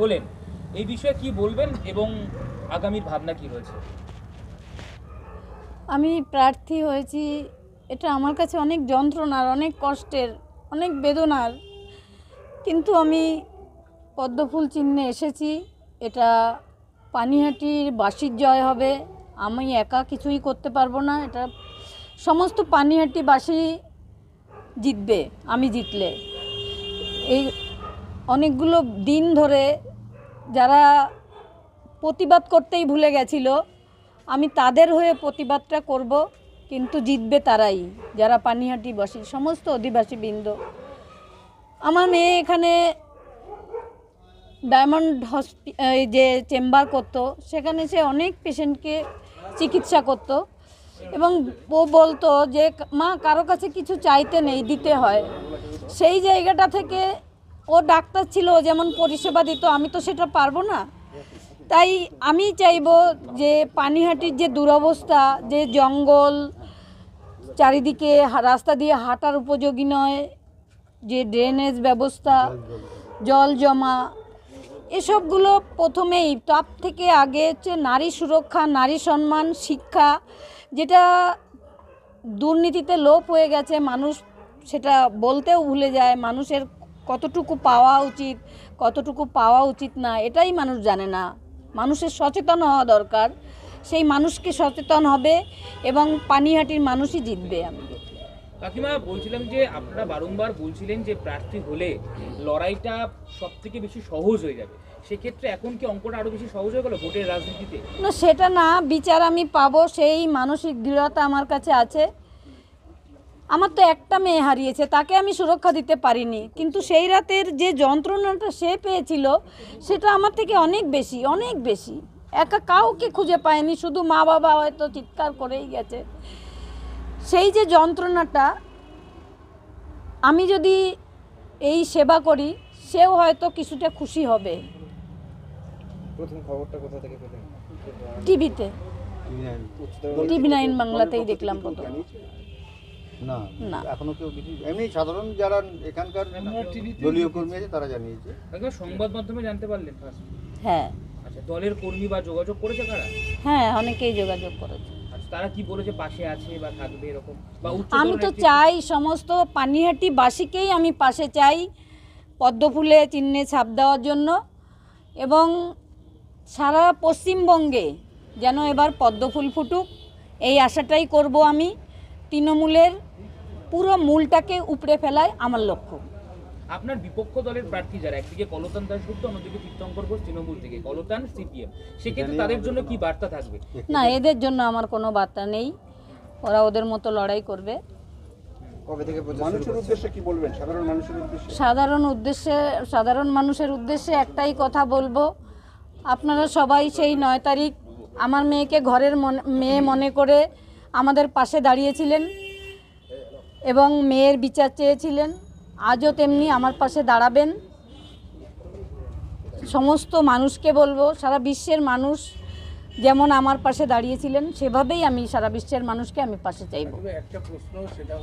হলেন এই বিষয়ে কি বলবেন এবং আগামীর ভাবনা কি রয়েছে? আমি প্রার্থী হয়েছি, এটা আমার কাছে অনেক যন্ত্রণার, অনেক কষ্টের, অনেক বেদনার, কিন্তু আমি পদ্মফুল চিহ্নে এসেছি। এটা পানিহাটির বাসীর জয় হবে। আমি একা কিছুই করতে পারবো না, এটা সমস্ত পানিহাটিবাসী জিতবে আমি জিতলে। এই অনেকগুলো দিন ধরে যারা প্রতিবাদ করতেই ভুলে গেছিল, আমি তাদের হয়ে প্রতিবাদটা করব, কিন্তু জিতবে তারাই, যারা পানিহাটিবাসী সমস্ত অধিবাসীবৃন্দ। আমার মেয়ে এখানে ডায়মন্ড যে চেম্বার করতো, সেখানে সে অনেক পেশেন্টকে চিকিৎসা করত এবং ও বলতো যে মা, কারো কাছে কিছু চাইতে নেই, দিতে হয়। সেই জায়গাটা থেকে ও ডাক্তার ছিল, যেমন পরিষেবা দিত, আমি তো সেটা পারবো না। তাই আমি চাইব যে পানিহাটির যে দুরবস্থা, যে জঙ্গল, চারিদিকে রাস্তা দিয়ে হাঁটার উপযোগী নয়, যে ড্রেনেজ ব্যবস্থা, জল জমা, এসবগুলো প্রথমেই তার থেকে আগে হচ্ছে নারী সুরক্ষা, নারী সম্মান, শিক্ষা, যেটা দুর্নীতিতে লোপ হয়ে গেছে। মানুষ সেটা বলতেও ভুলে যায়। মানুষের কতটুকু পাওয়া উচিত, কতটুকু পাওয়া উচিত না, এটাই মানুষ জানে না। মানুষের সচেতন হওয়া দরকার। সেই মানুষকে সচেতন হবে এবং পানিহাটির মানুষই জিতবে। আমি কাকিমা, বলছিলাম যে আপনারা বারংবার বলছিলেন যে প্রার্থী হলে লড়াইটা সব থেকে বেশি সহজ হয়ে যাবে, সেক্ষেত্রে এখন কি অঙ্কটা আরো বেশি সহজ হয়ে গেল ভোটের রাজনীতিতে? না, সেটা না, বিচার আমি পাবো সেই মানসিক দৃঢ়তা আমার কাছে আছে। আমার তো একটা মেয়ে হারিয়েছে, তাকে আমি সুরক্ষা দিতে পারিনি, কিন্তু সেই রাতের যে যন্ত্রণাটা সে পেয়েছিল, সেটা আমার থেকে অনেক বেশি, অনেক বেশি। একা কাউকে খুঁজে পায়নি, শুধু মা বাবা হয়তো চিৎকার করেই গেছে। সেই যে যন্ত্রণাটা, আমি যদি এই সেবা করি, সেও হয়তো কিছুটা খুশি হবে। প্রথম খবরটা কোথা থেকে পেলেন? টিভিতে, TV9 বাংলাতেই দেখলাম প্রথম। না না, এখনো কেউ কিছু, এমনি সাধারণ যারা এখানকার দলীয় কর্মী আছে তারা জানিয়েছে। একবার সংবাদ মাধ্যমে জানতে পারলেন ফার্স্ট? হ্যাঁ আচ্ছা, দলের কর্মী বা যোগাযোগ করেছে কারা? হ্যাঁ, অনেকেই যোগাযোগ করেছে। আচ্ছা, তারা কি বলেছে, পাশে আছে বা থাকবে এরকম, বা আমি তো চাই সমস্ত পানিহাটিবাসীকেই আমি পাশে চাই, পদ্মফুলে চিহ্নে ছাপ দেওয়ার জন্য, এবং সারা পশ্চিমবঙ্গে যেন এবার পদ্মফুল ফুটুক, এই আশাটাই করব আমি। তৃণমূলের পুরো মূলটাকে উপড়ে ফেলায় আমার লক্ষ্য। আপনার বিপক্ষ দলের প্রার্থী যারা, একদিকে কলতান দাশগুপ্ত, অন্যদিকে তীর্থঙ্কর ঘোষ তৃণমূল থেকে, কলতান সিপিএম, সেক্ষেত্রে তাদের জন্য কি বার্তা থাকবে? না, এদের জন্য আমার কোনো বার্তা নেই, ওরা ওদের মতো লড়াই করবে। কবে থেকে মানুষের উদ্দেশ্যে কি বলবেন? সাধারণ মানুষের উদ্দেশ্যে একটাই কথা বলবো, আপনারা সবাই সেই 9 তারিখ আমার মেয়েকে ঘরের মেয়ে মনে করে আমাদের পাশে দাঁড়িয়েছিলেন এবং মেয়ের বিচার চেয়েছিলেন। আজও তেমনি আমার পাশে দাঁড়াবেন। সমস্ত মানুষকে বলবো, সারা বিশ্বের মানুষ যেমন আমার পাশে দাঁড়িয়েছিলেন, সেভাবেই আমি সারা বিশ্বের মানুষকে আমি পাশে চাইব। একটা প্রশ্ন, সেটা